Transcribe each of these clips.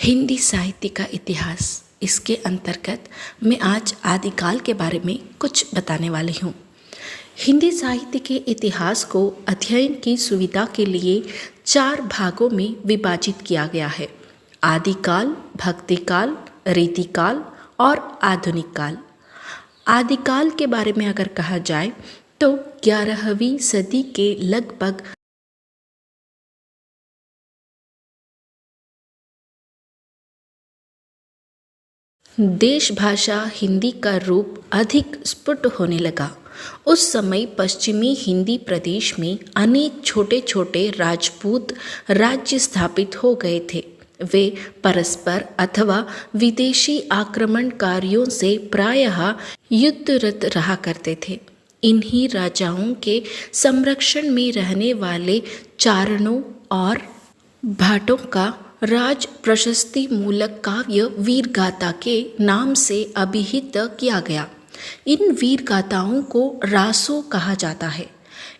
हिंदी साहित्य का इतिहास, इसके अंतर्गत मैं आज आदिकाल के बारे में कुछ बताने वाली हूँ। हिंदी साहित्य के इतिहास को अध्ययन की सुविधा के लिए 4 भागों में विभाजित किया गया है: आदिकाल, भक्तिकाल, रीतिकाल और आधुनिक काल। आदिकाल के बारे में अगर कहा जाए तो 11वीं सदी के लगभग देश भाषा हिंदी का रूप अधिक स्फुट होने लगा। उस समय पश्चिमी हिंदी प्रदेश में अनेक छोटे छोटे राजपूत राज्य स्थापित हो गए थे। वे परस्पर अथवा विदेशी आक्रमणकारियों से प्रायः युद्धरत रहा करते थे। इन्हीं राजाओं के संरक्षण में रहने वाले चारणों और भाटों का राज प्रशस्ति मूलक काव्य वीरगाथा के नाम से अभिहित किया गया। इन वीरगाथाओं को रासो कहा जाता है।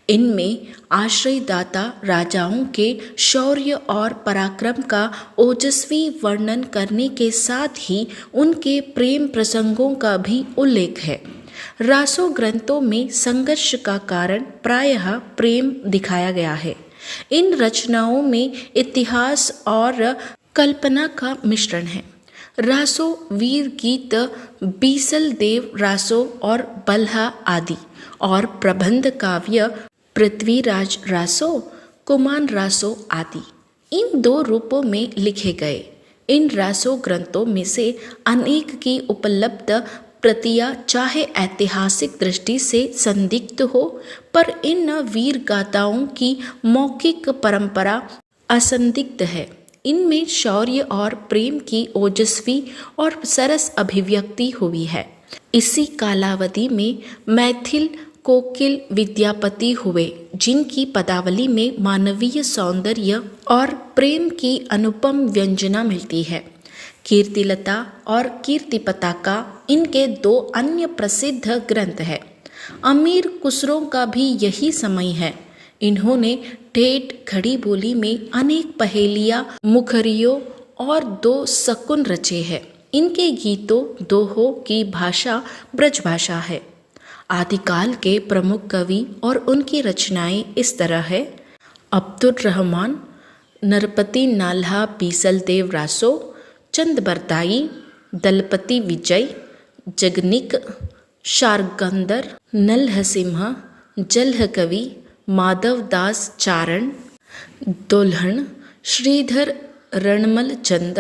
इनमें आश्रयदाता राजाओं के शौर्य और पराक्रम का ओजस्वी वर्णन करने के साथ ही उनके प्रेम प्रसंगों का भी उल्लेख है। रासो ग्रंथों में संघर्ष का कारण प्रायः प्रेम दिखाया गया है। इन रचनाओं में इतिहास और कल्पना का मिश्रण है। रासो, वीर गीत, बीसल देव रासो और बल्हा आदि, और प्रबंध काव्य पृथ्वीराज रासो, कुमान रासो आदि इन 2 रूपों में लिखे गए। इन रासो ग्रंथों में से अनेक की उपलब्ध प्रतियां चाहे ऐतिहासिक दृष्टि से संदिग्ध हो, पर इन वीर गाथाओं की मौखिक परंपरा असंदिग्ध है। इनमें शौर्य और प्रेम की ओजस्वी और सरस अभिव्यक्ति हुई है। इसी कालावधि में मैथिल कोकिल विद्यापति हुए, जिनकी पदावली में मानवीय सौंदर्य और प्रेम की अनुपम व्यंजना मिलती है। कीर्तिलता और कीर्तिपताका इनके 2 अन्य प्रसिद्ध ग्रंथ हैं। अमीर खुसरो का भी यही समय है। इन्होंने ठेठ खड़ी बोली में अनेक पहेलियां, मुखरियों और 2 शकुन रचे हैं। इनके गीतों, दोहों की भाषा ब्रज भाषा है। आदिकाल के प्रमुख कवि और उनकी रचनाएं इस तरह है: अब्दुल रहमान, नरपति नाल्हा बीसल देव रासो, चंद बरदाई, दलपति विजय, जगनिक, शार्गंदर, नलहसिम्हा, जलह कवि, माधव दास चारण, दुल्हन, श्रीधर रणमल चंद,